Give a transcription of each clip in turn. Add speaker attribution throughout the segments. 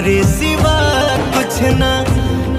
Speaker 1: तुम्हारे सिवा कुछ ना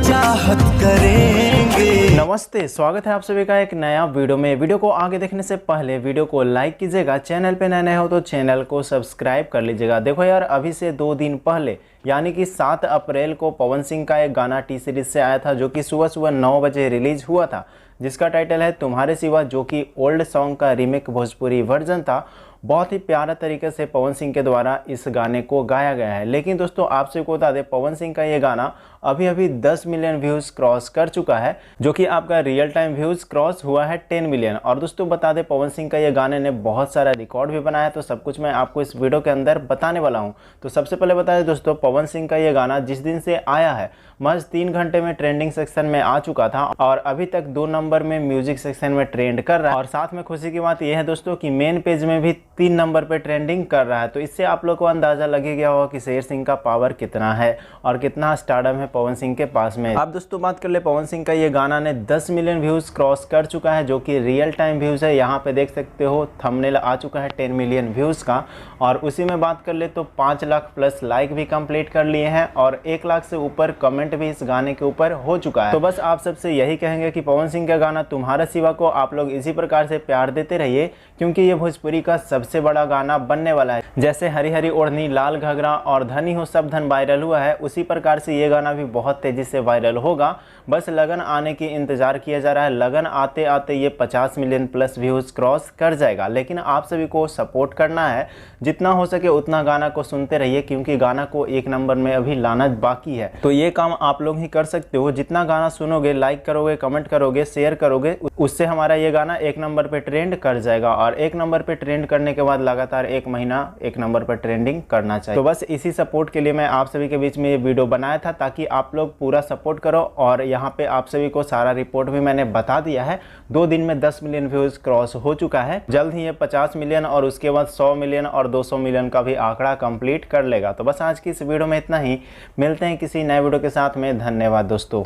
Speaker 1: चाहत करेंगे।
Speaker 2: नमस्ते, स्वागत है आप सभी का एक नया वीडियो में। वीडियो को आगे देखने से पहले वीडियो को लाइक कीजिएगा, चैनल पे नए हो तो चैनल को सब्सक्राइब कर लीजिएगा। देखो यार, अभी से 2 दिन पहले यानी कि 7 अप्रैल को पवन सिंह का एक गाना टी सीरीज से आया था, जो कि सुबह 9 बजे रिलीज हुआ था, जिसका टाइटल है तुम्हारे सिवा, जो कि ओल्ड सॉन्ग का रीमेक भोजपुरी वर्जन था। बहुत ही प्यारा तरीके से पवन सिंह के द्वारा इस गाने को गाया गया है। लेकिन दोस्तों, आप सबको बता दें, पवन सिंह का ये गाना अभी 10 मिलियन व्यूज़ क्रॉस कर चुका है, जो कि आपका रियल टाइम व्यूज़ क्रॉस हुआ है 10 मिलियन। और दोस्तों बता दें, पवन सिंह का ये गाने ने बहुत सारा रिकॉर्ड भी बनाया है, तो सब कुछ मैं आपको इस वीडियो के अंदर बताने वाला हूँ। तो सबसे पहले बता दें दोस्तों, पवन सिंह का ये गाना जिस दिन से आया है, महज 3 घंटे में ट्रेंडिंग सेक्शन में आ चुका था और अभी तक 2 नंबर में म्यूजिक सेक्शन में ट्रेंड कर रहा है। और साथ में खुशी की बात यह है दोस्तों कि मेन पेज में भी 3 नंबर पे ट्रेंडिंग कर रहा है। तो इससे आप लोग को अंदाजा लगे गया होगा कि शेर सिंह का पावर कितना है और कितना स्टारडम है पवन सिंह के पास में। अब दोस्तों बात कर ले, पवन सिंह का ये गाना ने 10 मिलियन व्यूज क्रॉस कर चुका है, जो कि रियल टाइम व्यूज है। यहाँ पे देख सकते हो थंबनेल आ चुका है 10 मिलियन व्यूज का। और उसी में बात कर ले तो 5 लाख प्लस लाइक भी कंप्लीट कर लिए हैं और 1 लाख से ऊपर कमेंट भी इस गाने के ऊपर हो चुका है। तो बस आप सबसे यही कहेंगे कि पवन सिंह का गाना तुम्हारा सिवा को आप लोग इसी प्रकार से प्यार देते रहिए, क्योंकि ये भोजपुरी का सबसे बड़ा गाना बनने वाला है। जैसे हरी हरी ओढ़नी, लाल घाघरा और धनी हो सब धन वायरल हुआ है, उसी प्रकार से ये गाना भी बहुत तेजी से वायरल होगा। बस लगन आने की इंतजार किया जा रहा है। लगन आते आते ये 50 मिलियन प्लस व्यूज क्रॉस कर जाएगा। लेकिन आप सभी को सपोर्ट करना है, जितना हो सके उतना गाना को सुनते रहिए, क्योंकि गाना को 1 नंबर में अभी लाना बाकी है। तो ये काम आप लोग ही कर सकते हो। जितना गाना सुनोगे, लाइक करोगे, कमेंट करोगे, शेयर करोगे, उससे हमारा ये गाना 1 नंबर पे ट्रेंड कर जाएगा। और 1 नंबर पे ट्रेंड करने के बाद लगातार 1 महीना 1 नंबर पर ट्रेंडिंग करना चाहिए। तो बस इसी सपोर्ट के लिए मैं आप सभी के बीच में ये वीडियो बनाया था, ताकि आप लोग पूरा सपोर्ट करो। और यहाँ पे आप सभी को सारा रिपोर्ट भी मैंने बता दिया है। 2 दिन में 10 मिलियन व्यूज क्रॉस हो चुका है। जल्द ही ये 50 मिलियन और उसके बाद 100 मिलियन और 200 मिलियन का भी आंकड़ा कंप्लीट कर लेगा। तो बस आज की इस वीडियो में इतना ही। मिलते हैं किसी नए वीडियो के साथ में। धन्यवाद दोस्तों।